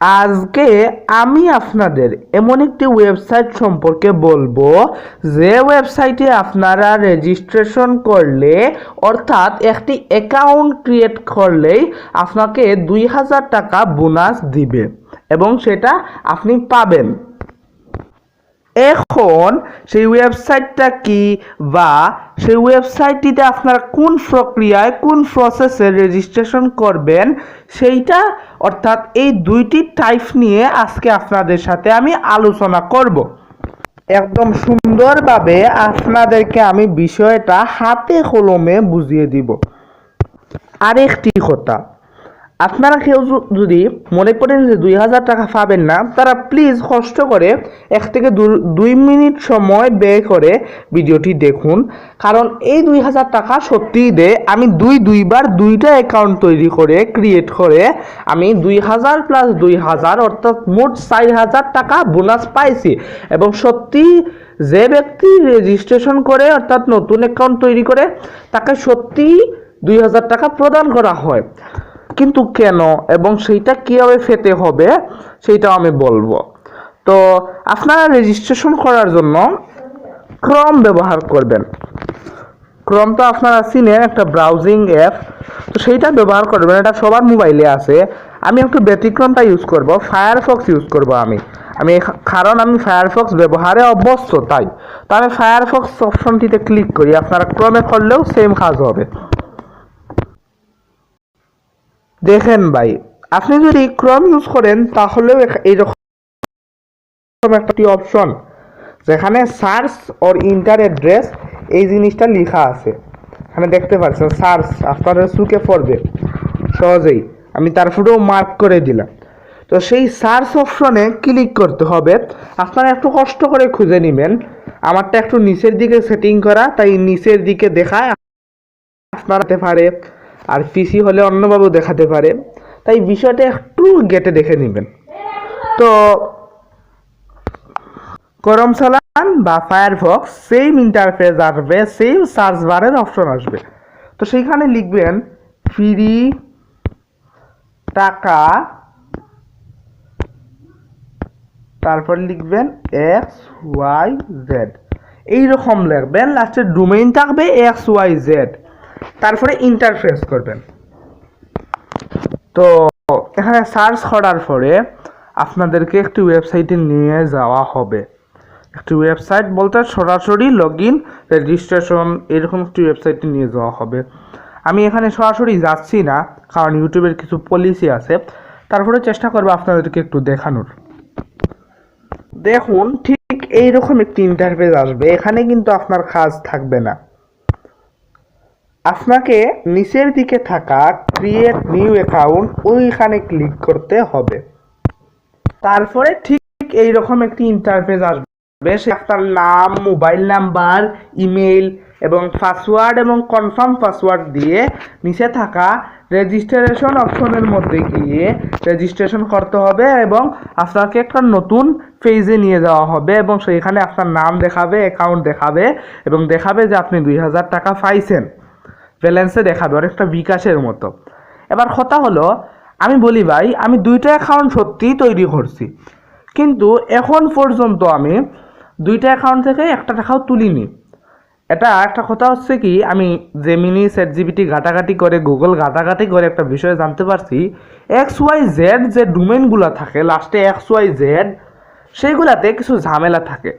আজকে আমি আপনাদের এমন একটি ওয়েবসাইট সম্পর্কে বলবো যে ওয়েবসাইটে আপনারা রেজিস্ট্রেশন করলে অর্থাৎ একটি অ্যাকাউন্ট ক্রিয়েট করলেই আপনাকে 2000 টাকা বোনাস দিবে এবং সেটা আপনি পাবেন। এখন সেই ওয়েবসাইটটা কি বা সেই ওয়েবসাইটটিতে আপনারা কোন প্রক্রিয়ায় কোন প্রসেসে রেজিস্ট্রেশন করবেন সেইটা অর্থাৎ এই দুইটি টাইপ নিয়ে আজকে আপনাদের সাথে আমি আলোচনা করব। একদম সুন্দরভাবে আপনাদেরকে আমি বিষয়টা হাতে কলমে বুঝিয়ে দিব। আরেকটি কথা, আপনারা কেউ যদি মনে করেন যে 2000 টাকা পাবেন না, তারা প্লিজ কষ্ট করে 1 থেকে 2 মিনিট সময় ব্যয় করে ভিডিওটি দেখুন, কারণ এই 2000 টাকা সত্যিই দেয়। আমি দুইবার দুইটা অ্যাকাউন্ট তৈরি করে ক্রিয়েট করে আমি 2000 প্লাস 2000 অর্থাৎ মোট 4000 টাকা বোনাস পাইছি। এবং সত্যি যে ব্যক্তি রেজিস্ট্রেশন করে অর্থাৎ নতুন অ্যাকাউন্ট তৈরি করে তাকে সত্যি 2000 টাকা প্রদান করা হয়। কিন্তু কেন এবং সেইটা কীভাবে পেতে হবে সেইটাও আমি বলবো। তো আপনারা রেজিস্ট্রেশন করার জন্য ক্রোম ব্যবহার করবেন। ক্রোম তো আপনারা চিনেন, একটা ব্রাউজিং অ্যাপ, তো সেইটা ব্যবহার করবেন। এটা সবার মোবাইলে আছে। আমি একটু ব্যতিক্রমটা ইউজ করব, ফায়ারফক্স ইউজ করব আমি কারণ আমি ফায়ারফক্স ব্যবহারে অভ্যস্ত, তাই তো আমি ফায়ারফক্স অপশনটিতে ক্লিক করি। আপনারা ক্রোমে করলেও সেম কাজ হবে। দেখেন ভাই, আপনি যদি ক্রোম ইউজ করেন তাহলেও এইরকম একটি অপশন যেখানে সার্চ অর ইন্টার অ্যাড্রেস এই জিনিসটা লেখা আছে, এখানে দেখতে পাচ্ছেন সার্চ আপনার চোখে পড়বে সহজেই। আমি তারপরেও মার্ক করে দিলাম। তো সেই সার্চ অপশনে ক্লিক করতে হবে। আপনারা একটু কষ্ট করে খুঁজে নেবেন। আমারটা একটু নিচের দিকে সেটিং করা, তাই নিচের দিকে দেখায় আপনার হতে পারে, আর পিসি হলে অন্যভাবেও দেখাতে পারে, তাই বিষয়টা একটু গেটে দেখে নেবেন। তো ক্রোম চালান বা ফায়ারফক্স, সেম ইন্টারফেস আসবে, সেম সার্চ বারের অপশন আসবে। তো সেইখানে লিখবেন ফ্রি টাকা, তারপর লিখবেন XYZ, এইরকম লিখবেন। লাস্টে ডোমেইন থাকবে XYZ, তারপরে ইন্টারফেস করবেন। তো এখানে সার্চ করার পরে আপনাদেরকে একটি ওয়েবসাইটে নিয়ে যাওয়া হবে। একটি ওয়েবসাইট বলতে সরাসরি লগ ইন রেজিস্ট্রেশন এরকম একটি ওয়েবসাইটে নিয়ে যাওয়া হবে। আমি এখানে সরাসরি যাচ্ছি না, কারণ ইউটিউবের কিছু পলিসি আছে। তারপরে চেষ্টা করবো আপনাদেরকে একটু দেখানোর। দেখুন, ঠিক এইরকম একটি ইন্টারফেস আসবে। এখানে কিন্তু আপনার কাজ থাকবে না। আপনাকে নিচের দিকে থাকা ক্রিয়েট নিউ অ্যাকাউন্ট ওইখানে ক্লিক করতে হবে। তারপরে ঠিক এইরকম একটি ইন্টারফেস আসবে। সে আপনার নাম, মোবাইল নাম্বার, ইমেল এবং পাসওয়ার্ড এবং কনফার্ম পাসওয়ার্ড দিয়ে নিচে থাকা রেজিস্ট্রেশন অপশনের মধ্যে গিয়ে রেজিস্ট্রেশন করতে হবে এবং আপনাকে একটা নতুন পেজে নিয়ে যাওয়া হবে এবং সেইখানে আপনার নাম দেখাবে, অ্যাকাউন্ট দেখাবে এবং দেখাবে যে আপনি 2000 টাকা পাইছেন। ব্যালেন্সে দেখাবে অনেকটা বিকাশের মতো। এবার কথা হলো, আমি বলি ভাই, আমি 2টা অ্যাকাউন্ট সত্যিই তৈরি করছি, কিন্তু এখন পর্যন্ত আমি 2টা অ্যাকাউন্ট থেকে 1টা টাকাও তুলিনি। এটা একটা কথা হচ্ছে কি, আমি জেমিনি, চ্যাটজিপিটি ঘাটাঘাটি করে, গুগল ঘাটাঘাটি করে একটা বিষয় জানতে পারছি, XYZ যে ডোমেইনগুলো থাকে লাস্টে XYZ, সেইগুলাতে কিছু ঝামেলা থাকে।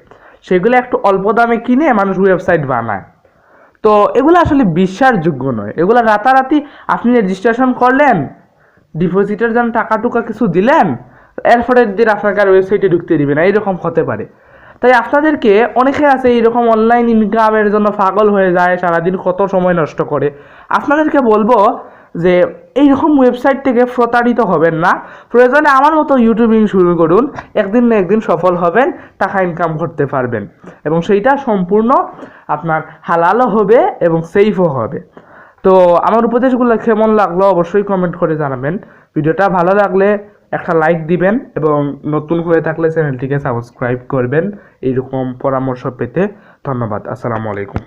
সেগুলো একটু অল্প দামে কিনে মানুষ ওয়েবসাইট বানায়। তো এগুলো আসলে বিশ্বাসযোগ্য নয়। এগুলো রাতারাতি আপনি রেজিস্ট্রেশন করলেন, ডিপোজিটের জন্য টাকা টুকা কিছু দিলেন, এরপরে দিন আপনাকে আর ওয়েবসাইটে ঢুকতে দিবে না, এইরকম হতে পারে। তাই আপনাদেরকে, অনেকে আছে এইরকম অনলাইন ইনকামের জন্য পাগল হয়ে যায়, সারাদিন কত সময় নষ্ট করে। আপনাদেরকে বলবো যে এইরকম ওয়েবসাইট থেকে প্রতারিত হবেন না। প্রয়োজনে আমার মতো ইউটিউবিং শুরু করুন, একদিন না একদিন সফল হবেন, টাকা ইনকাম করতে পারবেন এবং সেইটা সম্পূর্ণ আপনার হালালও হবে এবং সেফও হবে। তো আমার উপদেশগুলো কেমন লাগলো অবশ্যই কমেন্ট করে জানাবেন। ভিডিওটা ভালো লাগলে একটা লাইক দিবেন এবং নতুন হয়ে থাকলে চ্যানেলটিকে সাবস্ক্রাইব করবেন এইরকম পরামর্শ পেতে। ধন্যবাদ। আসসালামু আলাইকুম।